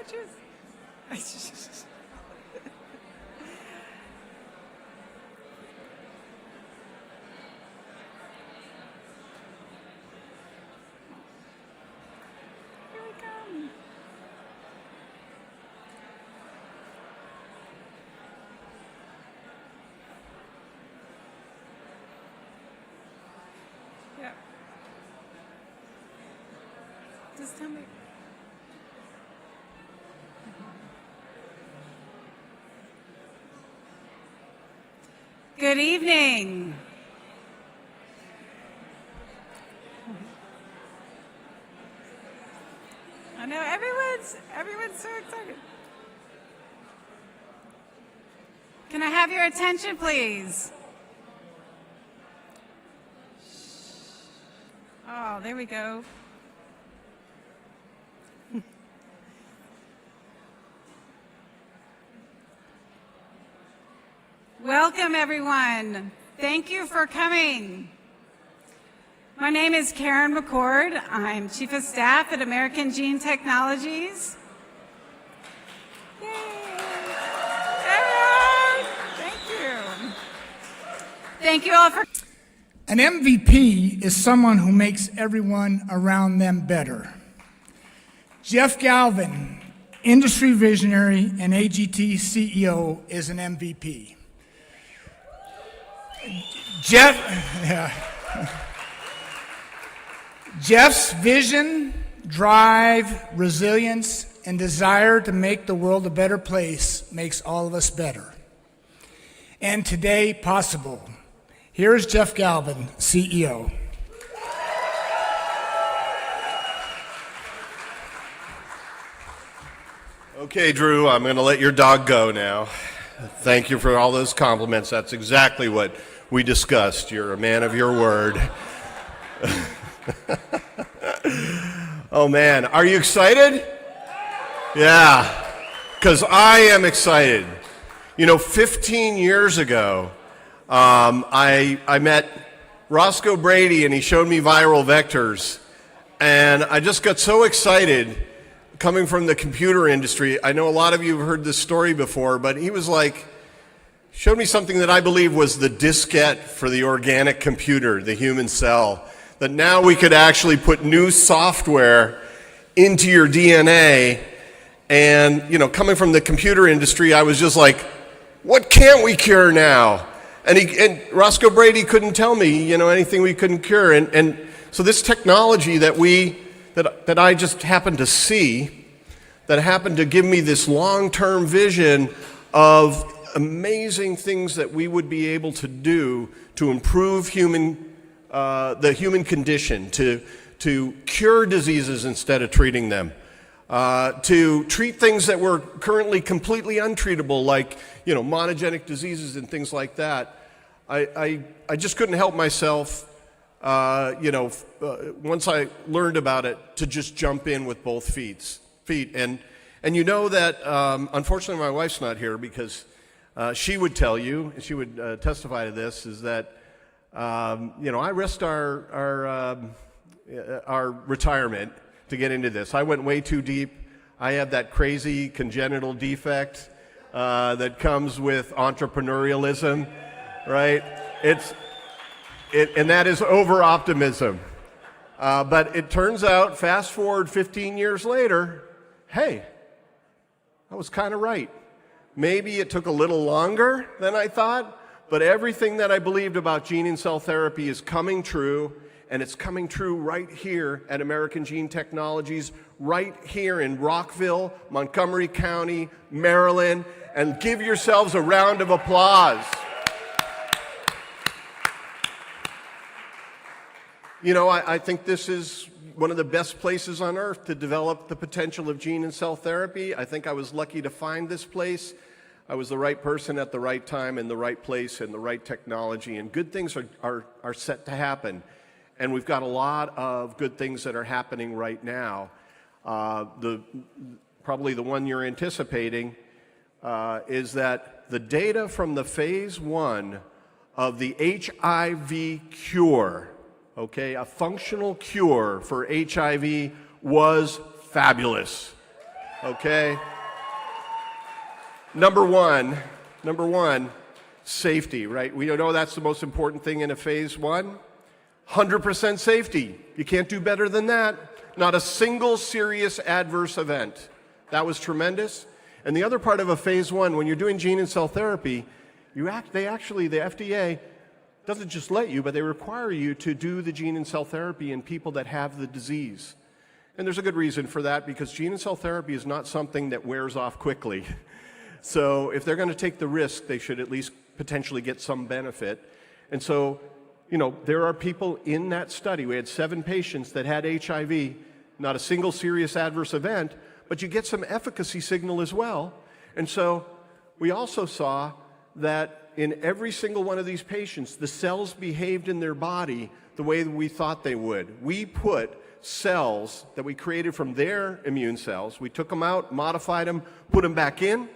choose? Here we come. Yeah. Just tell me. Good evening. I know everyone's so excited. Can I have your attention, please? Oh, there we go. Welcome, everyone. Thank you for coming. My name is Karen McCord. I'm Chief of Staff at American Gene Technologies. Yay! Thank you. Thank you all for... An MVP is someone who makes everyone around them better. Jeff Galvin, industry visionary and AGT CEO, is an MVP. Jeff's vision, drive, resilience, and desire to make the world a better place makes all of us better. And today, possible. Here's Jeff Galvin, CEO. Okay, Drew, I'm going to let your dog go now. Thank you for all those compliments. That's exactly what we discussed. You're a man of your word. Oh, man. Are you excited? Yeah, because I am excited. You know, 15 years ago, I met Roscoe Brady, and he showed me viral vectors. And I just got so excited coming from the computer industry. I know a lot of you have heard this story before, but he was like, showed me something that I believe was the diskette for the organic computer, the human cell, that now we could actually put new software into your DNA. And, you know, coming from the computer industry, I was just like, what can't we cure now? And Roscoe Brady couldn't tell me, you know, anything we couldn't cure. And so this technology that I just happened to see, that happened to give me this long-term vision of amazing things that we would be able to do to improve the human condition, to cure diseases instead of treating them, to treat things that were currently completely untreatable, like, you know, monogenic diseases and things like that. I just couldn't help myself, once I learned about it, to just jump in with both feet. And you know that, unfortunately, my wife's not here because she would tell you, she would testify to this, is that, I risked our retirement to get into this. I went way too deep. I have that crazy congenital defect that comes with entrepreneurialism, right? And that is over-optimism. But it turns out, fast forward 15 years later, hey, I was kind of right. Maybe it took a little longer than I thought, but everything that I believed about gene and cell therapy is coming true, and it's coming true right here at American Gene Technologies, right here in Rockville, Montgomery County, Maryland, and give yourselves a round of applause. You know, I think this is one of the best places on earth to develop the potential of gene and cell therapy. I think I was lucky to find this place. I was the right person at the right time in the right place and the right technology, and good things are set to happen. And we've got a lot of good things that are happening right now. Probably the one you're anticipating is that the data from the phase 1 of the HIV cure, okay, a functional cure for HIV, was fabulous. Okay? Number one, safety, right? We know that's the most important thing in a phase one. 100% safety. You can't do better than that. Not a single serious adverse event. That was tremendous. And the other part of a phase one, when you're doing gene and cell therapy, the FDA doesn't just let you, but they require you to do the gene and cell therapy in people that have the disease. And there's a good reason for that, because gene and cell therapy is not something that wears off quickly. So if they're going to take the risk, they should at least potentially get some benefit. And so, there are people in that study. We had 7 patients that had HIV, not a single serious adverse event, but you get some efficacy signal as well. And so we also saw that in every single one of these patients, the cells behaved in their body the way that we thought they would. We put cells that we created from their immune cells, we took them out, modified them, put them back in,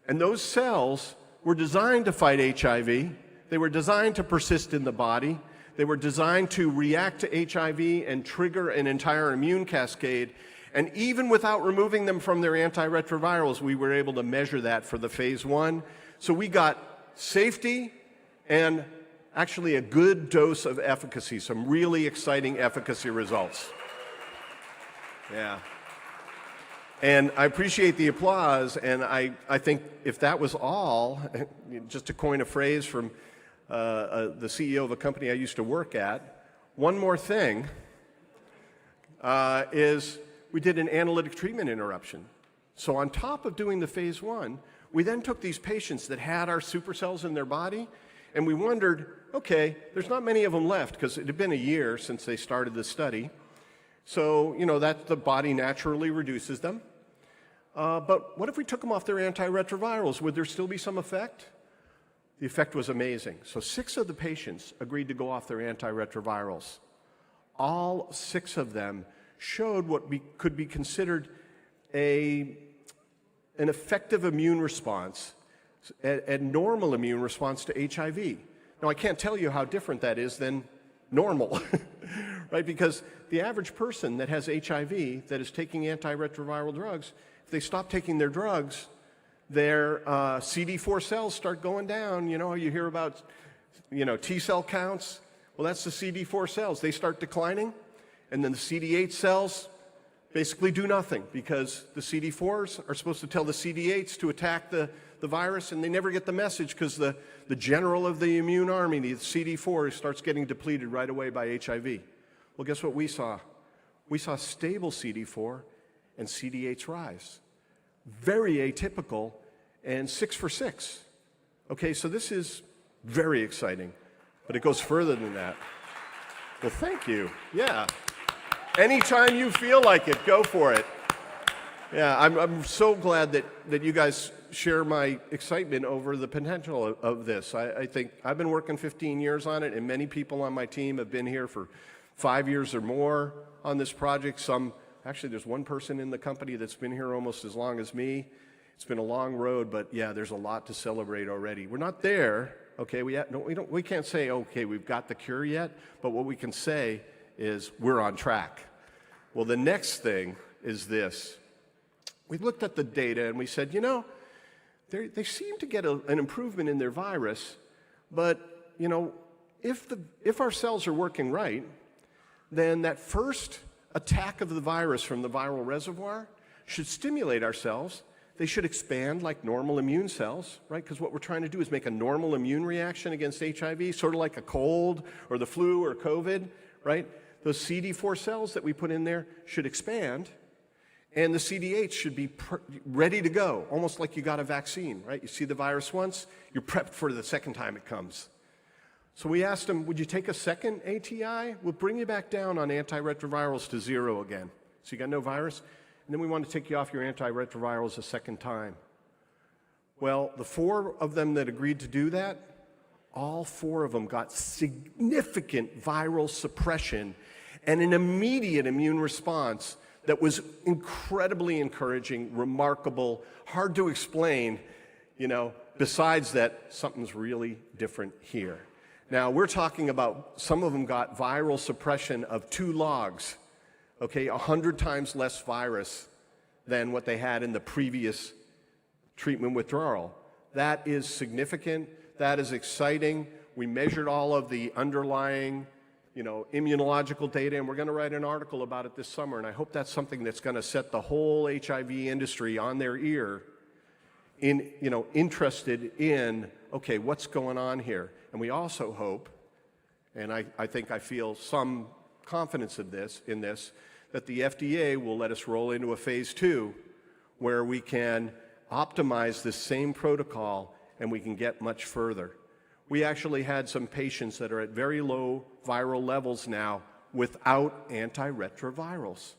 and those cells were designed to fight HIV. They were designed to persist in the body. They were designed to react to HIV and trigger an entire immune cascade. And even without removing them from their antiretrovirals, we were able to measure that for the phase one. So we got safety and actually a good dose of efficacy, some really exciting efficacy results. Yeah. And I appreciate the applause, and I think if that was all, just to coin a phrase from the CEO of a company I used to work at, one more thing is we did an analytic treatment interruption. So on top of doing the phase one, we then took these patients that had our supercells in their body, and we wondered, okay, there's not many of them left because it had been a year since they started the study. So, that the body naturally reduces them. But what if we took them off their antiretrovirals? Would there still be some effect? The effect was amazing. So 6 of the patients agreed to go off their antiretrovirals. All 6 of them showed what could be considered an effective immune response, a normal immune response to HIV. Now, I can't tell you how different that is than normal, right? Because the average person that has HIV that is taking antiretroviral drugs, if they stop taking their drugs, their CD4 cells start going down. You hear about, T cell counts. Well, that's the CD4 cells. They start declining, and then the CD8 cells basically do nothing because the CD4s are supposed to tell the CD8s to attack the virus, and they never get the message because the general of the immune army, the CD4, starts getting depleted right away by HIV. Well, guess what we saw? We saw stable CD4 and CD8s rise. Very atypical, and 6 for 6. Okay, so this is very exciting, but it goes further than that. Well, thank you. Yeah. Anytime you feel like it, go for it. Yeah, I'm so glad that you guys share my excitement over the potential of this. I think I've been working 15 years on it, and many people on my team have been here for 5 years or more on this project. Actually, there's one person in the company that's been here almost as long as me. It's been a long road, but yeah, there's a lot to celebrate already. We're not there, okay? We can't say, okay, we've got the cure yet, but what we can say is we're on track. Well, the next thing is this. We looked at the data and we said, they seem to get an improvement in their virus, but, if our cells are working right, then that first attack of the virus from the viral reservoir should stimulate our cells. They should expand like normal immune cells, right? Because what we're trying to do is make a normal immune reaction against HIV, sort of like a cold or the flu or COVID, right? Those CD4 cells that we put in there should expand, and the CD8 should be ready to go, almost like you got a vaccine, right? You see the virus once, you're prepped for the second time it comes. So we asked them, would you take a second ATI? We'll bring you back down on antiretrovirals to 0 again. So you got no virus, and then we want to take you off your antiretrovirals a second time. Well, the 4 of them that agreed to do that, all 4 of them got significant viral suppression and an immediate immune response that was incredibly encouraging, remarkable, hard to explain, besides that something's really different here. Now, we're talking about some of them got viral suppression of 2 logs, okay, 100 times less virus than what they had in the previous treatment withdrawal. That is significant. That is exciting. We measured all of the underlying, immunological data, and we're going to write an article about it this summer. And I hope that's something that's going to set the whole HIV industry on their ear, interested in, okay, what's going on here? And we also hope, and I think I feel some confidence in this, that the FDA will let us roll into a phase 2 where we can optimize this same protocol and we can get much further. We actually had some patients that are at very low viral levels now without antiretrovirals.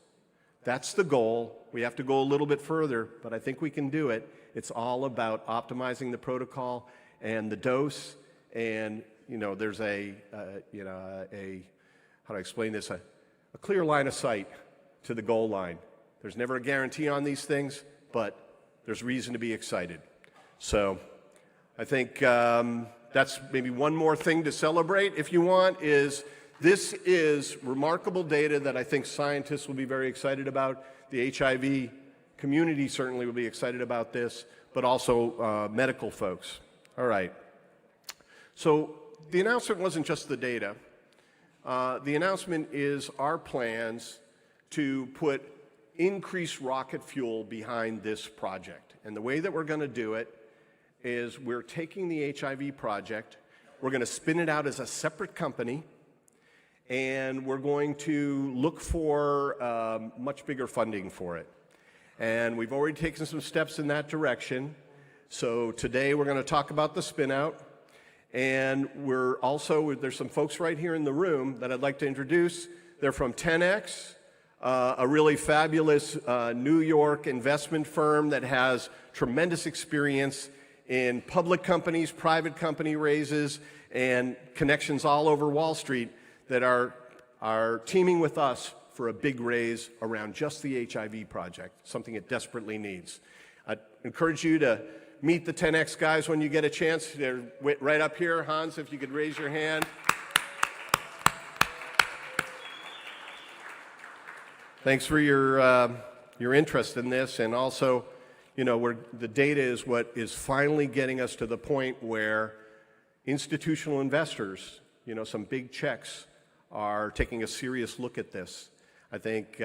That's the goal. We have to go a little bit further, but I think we can do it. It's all about optimizing the protocol and the dose, and there's how do I explain this? A clear line of sight to the goal line. There's never a guarantee on these things, but there's reason to be excited. So I think that's maybe one more thing to celebrate, if you want, is this is remarkable data that I think scientists will be very excited about. The HIV community certainly will be excited about this, but also medical folks. All right. So the announcement wasn't just the data. The announcement is our plans to put increased rocket fuel behind this project. And the way that we're going to do it is we're taking the HIV project, we're going to spin it out as a separate company, and we're going to look for much bigger funding for it. And we've already taken some steps in that direction. So today we're going to talk about the spin out. And there's some folks right here in the room that I'd like to introduce. They're from 10X, a really fabulous New York investment firm that has tremendous experience in public companies, private company raises, and connections all over Wall Street that are teaming with us for a big raise around just the HIV project, something it desperately needs. I'd encourage you to meet the 10X guys when you get a chance. They're right up here. Hans, if you could raise your hand. Thanks for your interest in this, and also, the data is what is finally getting us to the point where institutional investors, some big checks, are taking a serious look at this. I think,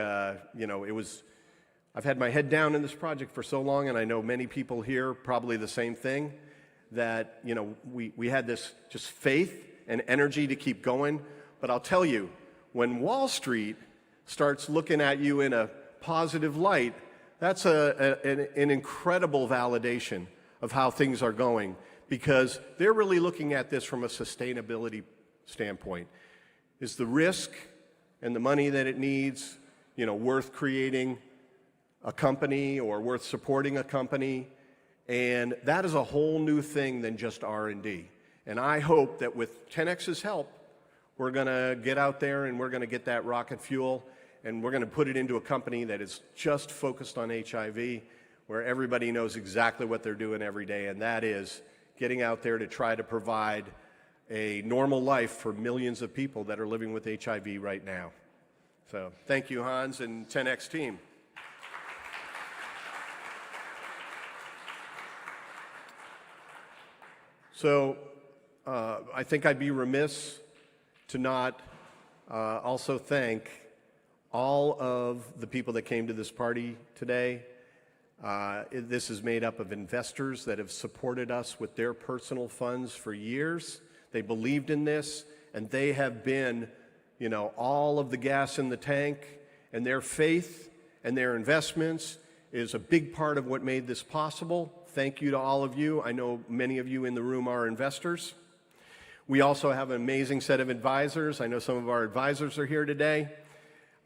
I've had my head down in this project for so long, and I know many people here probably the same thing, that, we had this just faith and energy to keep going. But I'll tell you, when Wall Street starts looking at you in a positive light, that's an incredible validation of how things are going, because they're really looking at this from a sustainability standpoint. Is the risk and the money that it needs, worth creating a company or worth supporting a company? And that is a whole new thing than just R&D. And I hope that with 10X's help, we're going to get out there and we're going to get that rocket fuel, and we're going to put it into a company that is just focused on HIV, where everybody knows exactly what they're doing every day, and that is getting out there to try to provide a normal life for millions of people that are living with HIV right now. So thank you, Hans and 10X team. So I think I'd be remiss to not also thank all of the people that came to this party today. This is made up of investors that have supported us with their personal funds for years. They believed in this, and they have been, all of the gas in the tank, and their faith and their investments is a big part of what made this possible. Thank you to all of you. I know many of you in the room are investors. We also have an amazing set of advisors. I know some of our advisors are here today.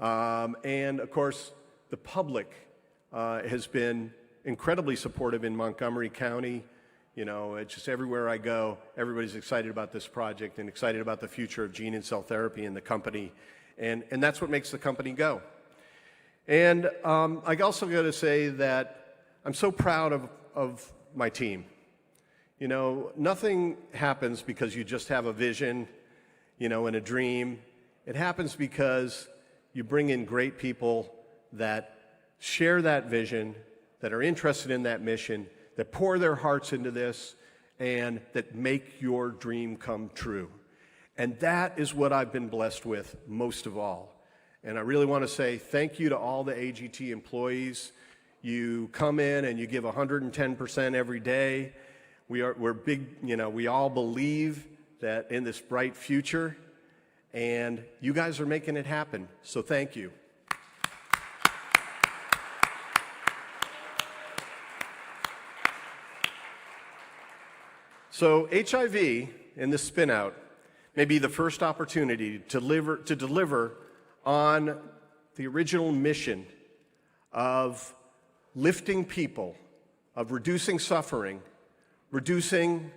And of course, the public has been incredibly supportive in Montgomery County. It's just everywhere I go, everybody's excited about this project and excited about the future of gene and cell therapy in the company. And that's what makes the company go. And I also got to say that I'm so proud of my team. Nothing happens because you just have a vision, and a dream. It happens because you bring in great people that share that vision, that are interested in that mission, that pour their hearts into this, and that make your dream come true. And that is what I've been blessed with most of all. And I really want to say thank you to all the AGT employees. You come in and you give 110% every day. We're big, we all believe that in this bright future, and you guys are making it happen. So thank you. So HIV in this spin-out may be the first opportunity to deliver on the original mission of lifting people, of reducing suffering, reducing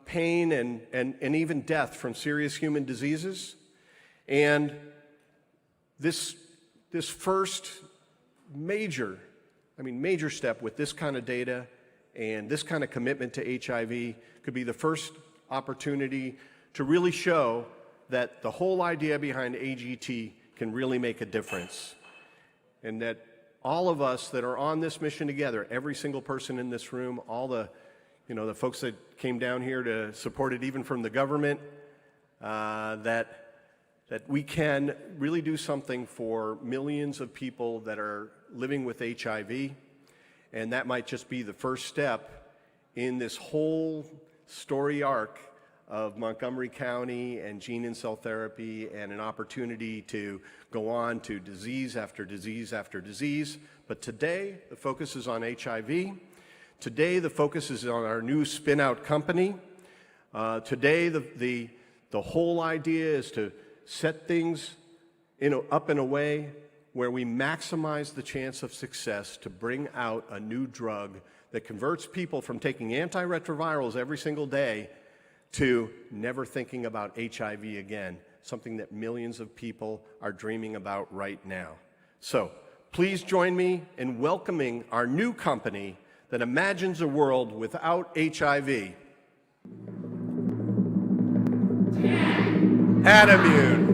pain and even death from serious human diseases. And this first major step with this kind of data and this kind of commitment to HIV could be the first opportunity to really show that the whole idea behind AGT can really make a difference. And that all of us that are on this mission together, every single person in this room, all the folks that came down here to support it, even from the government, that we can really do something for millions of people that are living with HIV. And that might just be the first step in this whole story arc of Montgomery County and gene and cell therapy, and an opportunity to go on to disease after disease after disease. But today, the focus is on HIV. Today, the focus is on our new spin-out company. Today, the whole idea is to set things up in a way where we maximize the chance of success to bring out a new drug that converts people from taking antiretrovirals every single day to never thinking about HIV again, something that millions of people are dreaming about right now. So please join me in welcoming our new company that imagines a world without HIV. Adamune.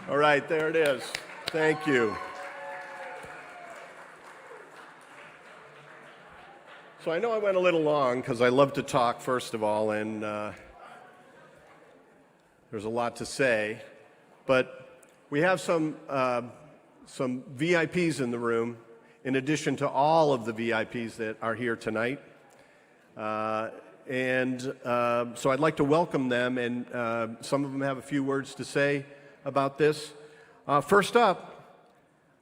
All right, there it is. Thank you. So I know I went a little long because I love to talk, first of all, and there's a lot to say. But we have some VIPs in the room, in addition to all of the VIPs that are here tonight. So I'd like to welcome them, and some of them have a few words to say about this. First up,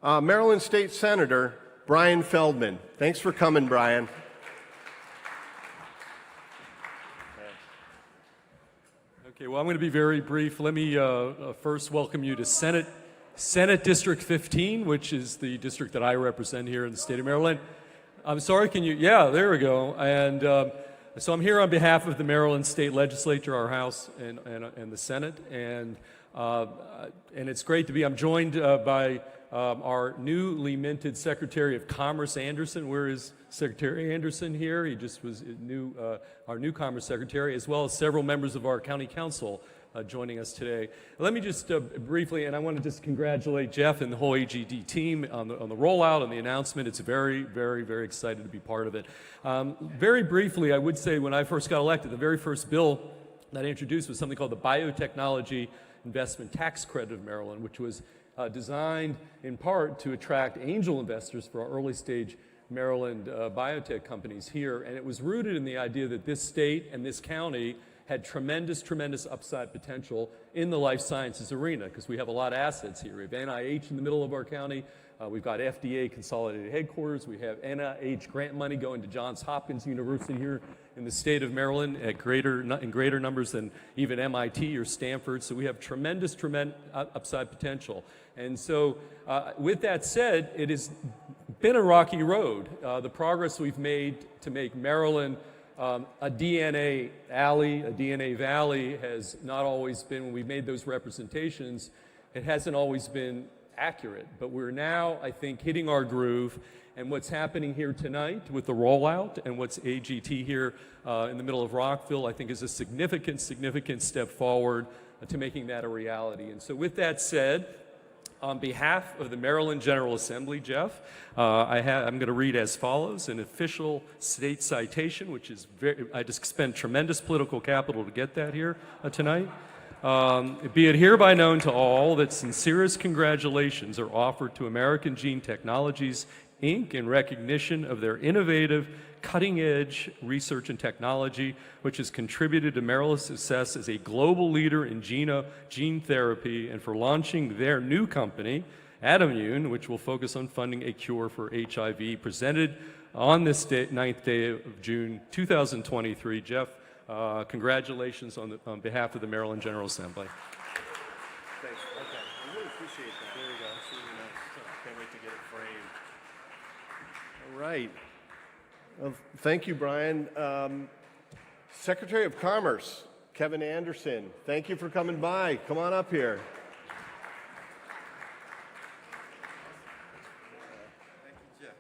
Maryland State Senator Brian Feldman. Thanks for coming, Brian. Okay, well, I'm going to be very brief. Let me first welcome you to Senate District 15, which is the district that I represent here in the state of Maryland. I'm sorry, can you? Yeah, there we go. And so I'm here on behalf of the Maryland State Legislature, our House, and the Senate. And it's great to be. I'm joined by our newly minted Secretary of Commerce, Anderson. Where is Secretary Anderson here? He just was our new Commerce Secretary, as well as several members of our County Council joining us today. Let me just briefly, and I want to just congratulate Jeff and the whole AGT team on the rollout and the announcement. It's very, very, very excited to be part of it. Very briefly, I would say when I first got elected, the very first bill that I introduced was something called the Biotechnology Investment Tax Credit of Maryland, which was designed in part to attract angel investors for our early stage Maryland biotech companies here. And it was rooted in the idea that this state and this county had tremendous, tremendous upside potential in the life sciences arena, because we have a lot of assets here. We have NIH in the middle of our county. We've got FDA consolidated headquarters. We have NIH grant money going to Johns Hopkins University here in the state of Maryland in greater numbers than even MIT or Stanford. So we have tremendous upside potential. And so with that said, it has been a rocky road. The progress we've made to make Maryland a DNA alley, a DNA valley, has not always been, when we've made those representations, it hasn't always been accurate. But we're now, I think, hitting our groove. And what's happening here tonight with the rollout and what's AGT here in the middle of Rockville, I think is a significant, significant step forward to making that a reality. And so with that said, on behalf of the Maryland General Assembly, Jeff, I'm going to read as follows an official state citation, which is I just spent tremendous political capital to get that here tonight. Be it hereby known to all that sincerest congratulations are offered to American Gene Technologies, Inc. in recognition of their innovative, cutting-edge research and technology, which has contributed to Maryland's success as a global leader in gene therapy, and for launching their new company, Adamune, which will focus on funding a cure for HIV, presented on this 9th day of June 2023. Jeff, congratulations on behalf of the Maryland General Assembly. Thanks. Okay. I really appreciate that. There you go. That's really nice. Can't wait to get it framed. All right. Well, thank you, Brian. Secretary of Commerce, Kevin Anderson, thank you for coming by. Come on up here. Thank you, Jeff.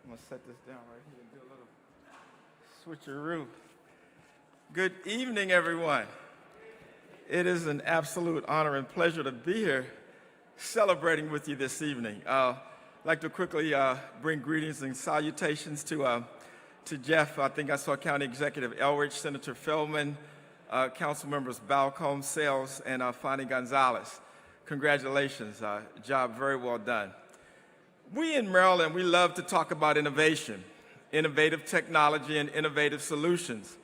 I'm going to set this down right here and do a little switcheroo. Good evening, everyone. It is an absolute honor and pleasure to be here celebrating with you this evening. I'd like to quickly bring greetings and salutations to Jeff. I think I saw County Executive Elrich, Senator Feldman, Council Members Balcom, Sales, and Fani Gonzalez. Congratulations, job very well done. We in Maryland, we love to talk about innovation, innovative technology, and innovative solutions.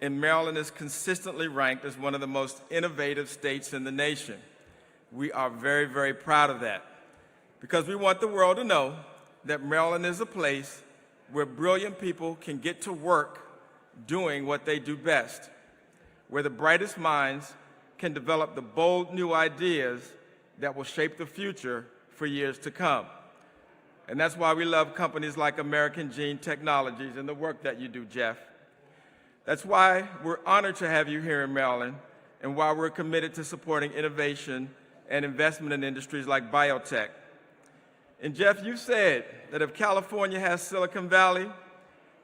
And Maryland is consistently ranked as one of the most innovative states in the nation. We are very, very proud of that because we want the world to know that Maryland is a place where brilliant people can get to work doing what they do best, where the brightest minds can develop the bold new ideas that will shape the future for years to come. And that's why we love companies like American Gene Technologies and the work that you do, Jeff. That's why we're honored to have you here in Maryland and why we're committed to supporting innovation and investment in industries like biotech. And Jeff, you said that if California has Silicon Valley,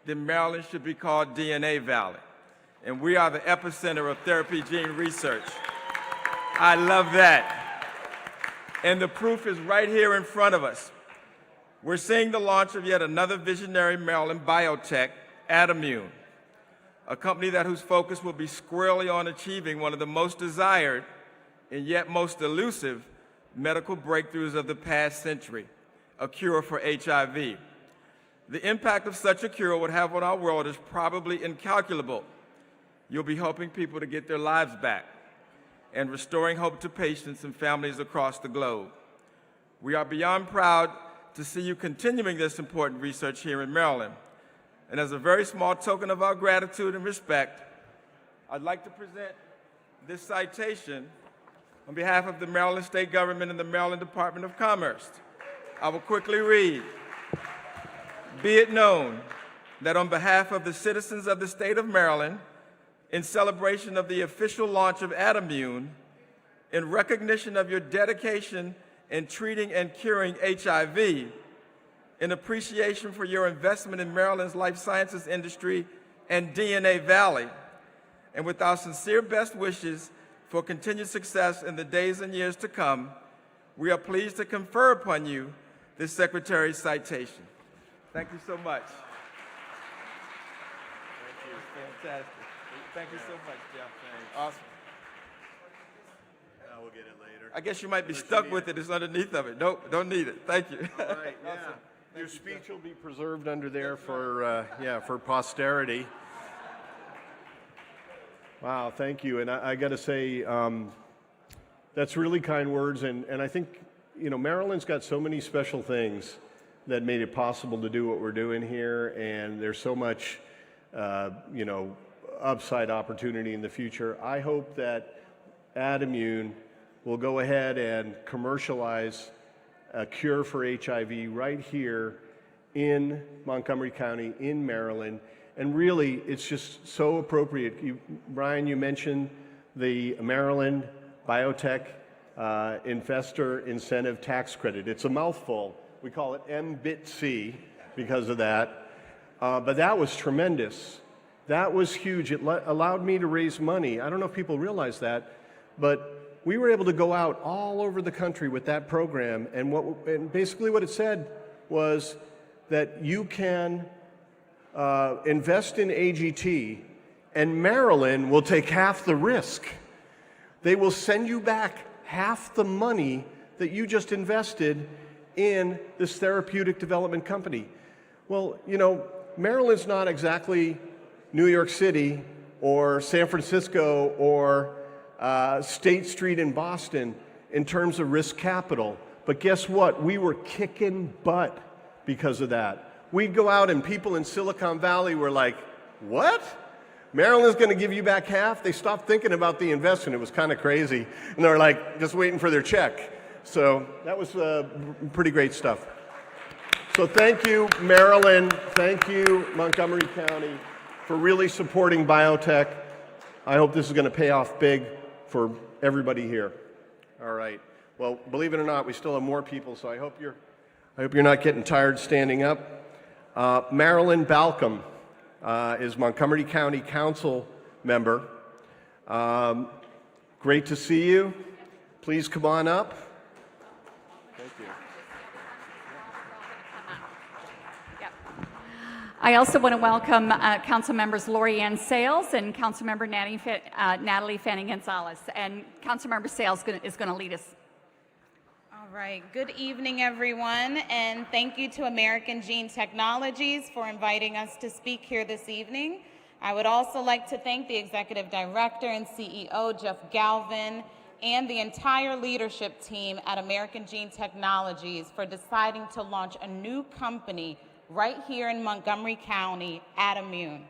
then Maryland should be called DNA Valley. And we are the epicenter of therapy gene research. I love that. And the proof is right here in front of us. We're seeing the launch of yet another visionary Maryland biotech, Adamune, a company whose focus will be squarely on achieving one of the most desired and yet most elusive medical breakthroughs of the past century, a cure for HIV. The impact of such a cure would have on our world is probably incalculable. You'll be helping people to get their lives back and restoring hope to patients and families across the globe. We are beyond proud to see you continuing this important research here in Maryland. And as a very small token of our gratitude and respect, I'd like to present this citation on behalf of the Maryland State Government and the Maryland Department of Commerce. I will quickly read. Be it known that on behalf of the citizens of the state of Maryland, in celebration of the official launch of Adamune, in recognition of your dedication in treating and curing HIV, in appreciation for your investment in Maryland's life sciences industry and DNA Valley, and with our sincere best wishes for continued success in the days and years to come, we are pleased to confer upon you this Secretary's citation. Thank you so much. Thank you. Fantastic. Thank you so much, Jeff. Awesome. We'll get it later. I guess you might be stuck with it. It's underneath of it. Nope, don't need it. Thank you. All right, yeah. Awesome. Your speech will be preserved under there for, for posterity. Wow, thank you. And I got to say, that's really kind words. And I think, Maryland's got so many special things that made it possible to do what we're doing here. And there's so much, upside opportunity in the future. I hope that Adamune will go ahead and commercialize a cure for HIV right here in Montgomery County, in Maryland. And really, it's just so appropriate. Brian, you mentioned the Maryland Biotech Investor Incentive Tax Credit. It's a mouthful. We call it MBITC because of that. But that was tremendous. That was huge. It allowed me to raise money. I don't know if people realize that, but we were able to go out all over the country with that program. And basically what it said was that you can invest in AGT, and Maryland will take half the risk. They will send you back half the money that you just invested in this therapeutic development company. Well, you know, Maryland's not exactly New York City or San Francisco or State Street in Boston in terms of risk capital. But guess what? We were kicking butt because of that. We'd go out and people in Silicon Valley were like, what? Maryland's going to give you back half? They stopped thinking about the investment. It was kind of crazy. And they're like, just waiting for their check. So that was pretty great stuff. So thank you, Maryland. Thank you, Montgomery County, for really supporting biotech. I hope this is going to pay off big for everybody here. All right. Well, believe it or not, we still have more people, so I hope you're not getting tired standing up. Marilyn Balcom is Montgomery County Council member. Great to see you. Please come on up. Thank you. I also want to welcome Council members Lori Ann Sales and Council member Natalie Fanning Gonzalez. And Council member Sales is going to lead us. All right, good evening, everyone, and thank you to American Gene Technologies for inviting us to speak here this evening. I would also like to thank the Executive Director and CEO, Jeff Galvin, and the entire leadership team at American Gene Technologies for deciding to launch a new company right here in Montgomery County, Adammune,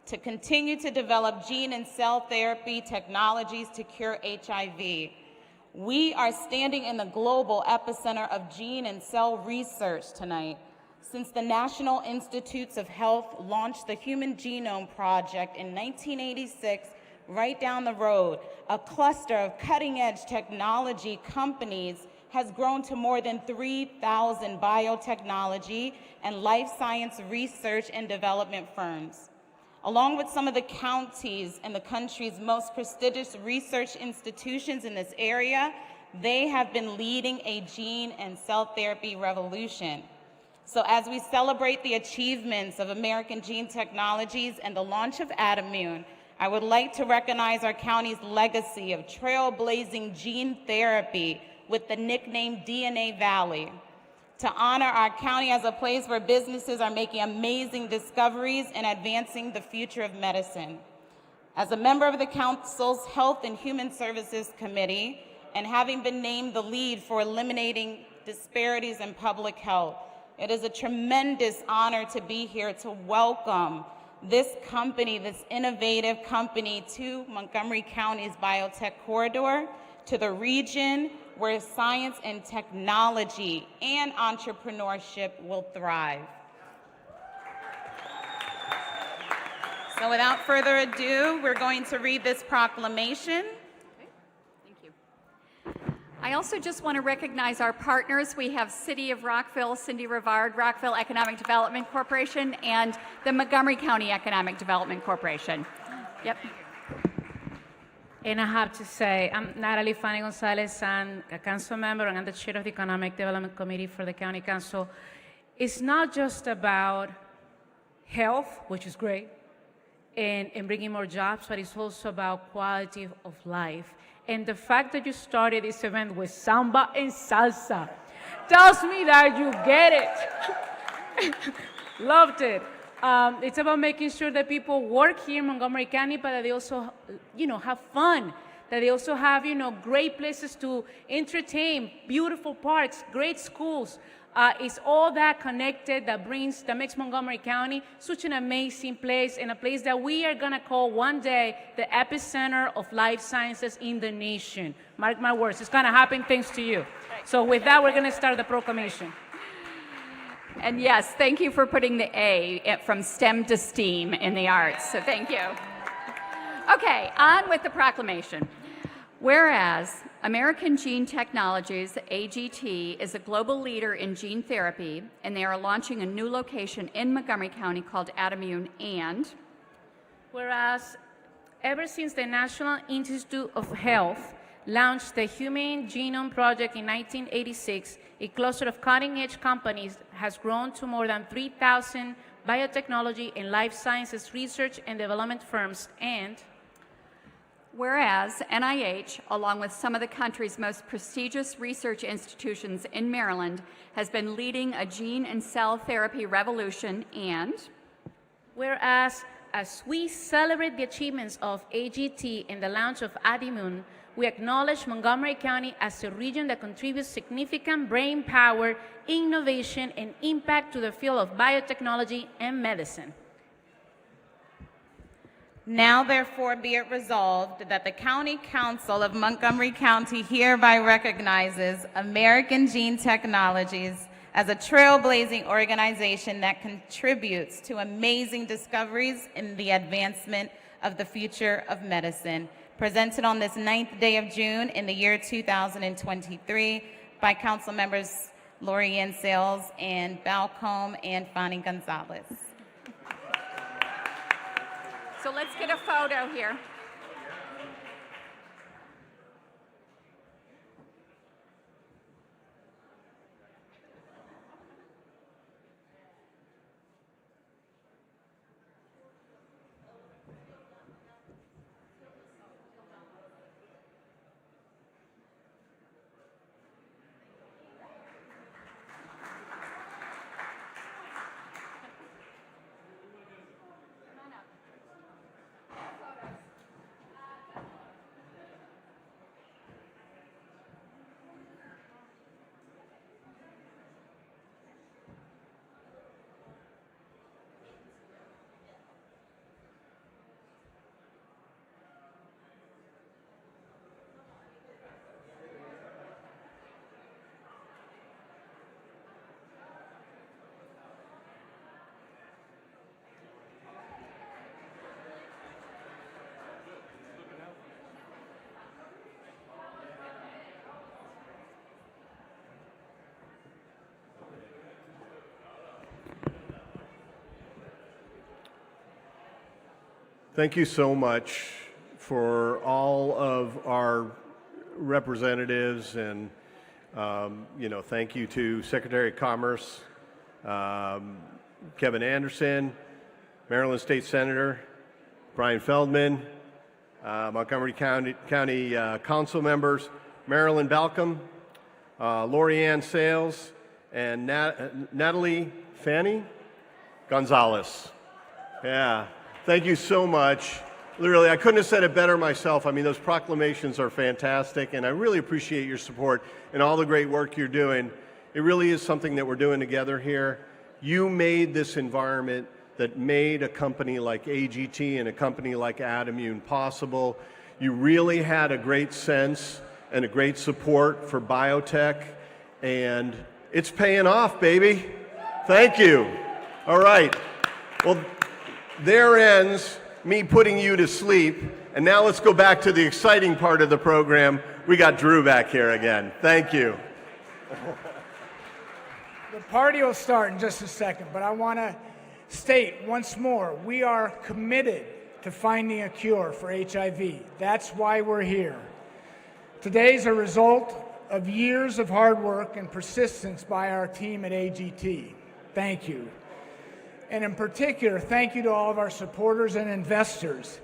to continue to develop gene and cell therapy technologies to cure HIV. We are standing in the global epicenter of gene and cell research tonight. Since the National Institutes of Health launched the Human Genome Project in 1986, right down the road, a cluster of cutting-edge technology companies has grown to more than 3,000 biotechnology and life science research and development firms. Along with some of the counties and the country's most prestigious research institutions in this area, they have been leading a gene and cell therapy revolution. So as we celebrate the achievements of American Gene Technologies and the launch of Adammune, I would like to recognize our county's legacy of trailblazing gene therapy with the nickname DNA Valley, to honor our county as a place where businesses are making amazing discoveries and advancing the future of medicine. As a member of the Council's Health and Human Services Committee, and having been named the lead for eliminating disparities in public health, it is a tremendous honor to be here to welcome this company, this innovative company, to Montgomery County's biotech corridor, to the region where science and technology and entrepreneurship will thrive. So without further ado, we're going to read this proclamation. Okay. Thank you. I also just want to recognize our partners. We have City of Rockville, Cindy Rivard, Rockville Economic Development Corporation, and the Montgomery County Economic Development Corporation. Yep. And I have to say, I'm Natalie Fanning Gonzalez. I'm a council member, and I'm the chair of the Economic Development Committee for the County Council. It's not just about health, which is great, and bringing more jobs, but it's also about quality of life. And the fact that you started this event with samba and salsa tells me that you get it. Loved it. It's about making sure that people work here in Montgomery County, but that they also, have fun, that they also have, great places to entertain, beautiful parks, great schools. It's all that connected that makes Montgomery County such an amazing place, and a place that we are gonna call one day the epicenter of life sciences in the nation. Mark my words, it's gonna happen thanks to you. So with that, we're gonna start the proclamation. And yes, thank you for putting the A from STEM to STEAM in the arts. So thank you. Okay, on with the proclamation. Whereas American Gene Technologies, AGT, is a global leader in gene therapy, and they are launching a new location in Montgomery County called Adamune, and Whereas ever since the National Institute of Health launched the Human Genome Project in 1986, a cluster of cutting-edge companies has grown to more than 3,000 biotechnology and life sciences research and development firms, and whereas NIH, along with some of the country's most prestigious research institutions in Maryland, has been leading a gene and cell therapy revolution, and whereas as we celebrate the achievements of AGT and the launch of Adimune, we acknowledge Montgomery County as a region that contributes significant brain power, innovation, and impact to the field of biotechnology and medicine. Now therefore be it resolved that the County Council of Montgomery County hereby recognizes American Gene Technologies as a trailblazing organization that contributes to amazing discoveries in the advancement of the future of medicine. Presented on this 9th day of June in the year 2023 by Council members Lori-Ann Sales and Balcombe and Fanny Gonzalez. so let's get a photo here. Thank you so much for all of our representatives, and thank you to Secretary of Commerce Kevin Anderson, Maryland State Senator Brian Feldman, Montgomery County Council members Marilyn Balcombe, Lori-Ann Sales, and Natalie Fanny Gonzalez. Yeah. Thank you so much. Literally, I couldn't have said it better myself. I mean, those proclamations are fantastic, and I really appreciate your support and all the great work you're doing. It really is something that we're doing together here. You made this environment that made a company like AGT and a company like Adimune possible. You really had a great sense and a great support for biotech, and it's paying off, baby. Thank you. All right. Well, there ends me putting you to sleep, and now let's go back to the exciting part of the program. We got Drew back here again. Thank you. The party will start in just a second, but I want to state once more, we are committed to finding a cure for HIV. That's why we're here. Today's a result of years of hard work and persistence by our team at AGT. Thank you. And in particular, thank you to all of our supporters and investors.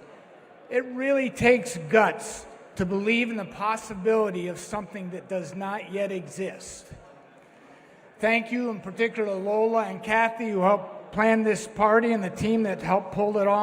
It really takes guts to believe in the possibility of something that does not yet exist. Thank you in particular to Lola and Kathy, who helped plan this party, and the team that helped pull it off.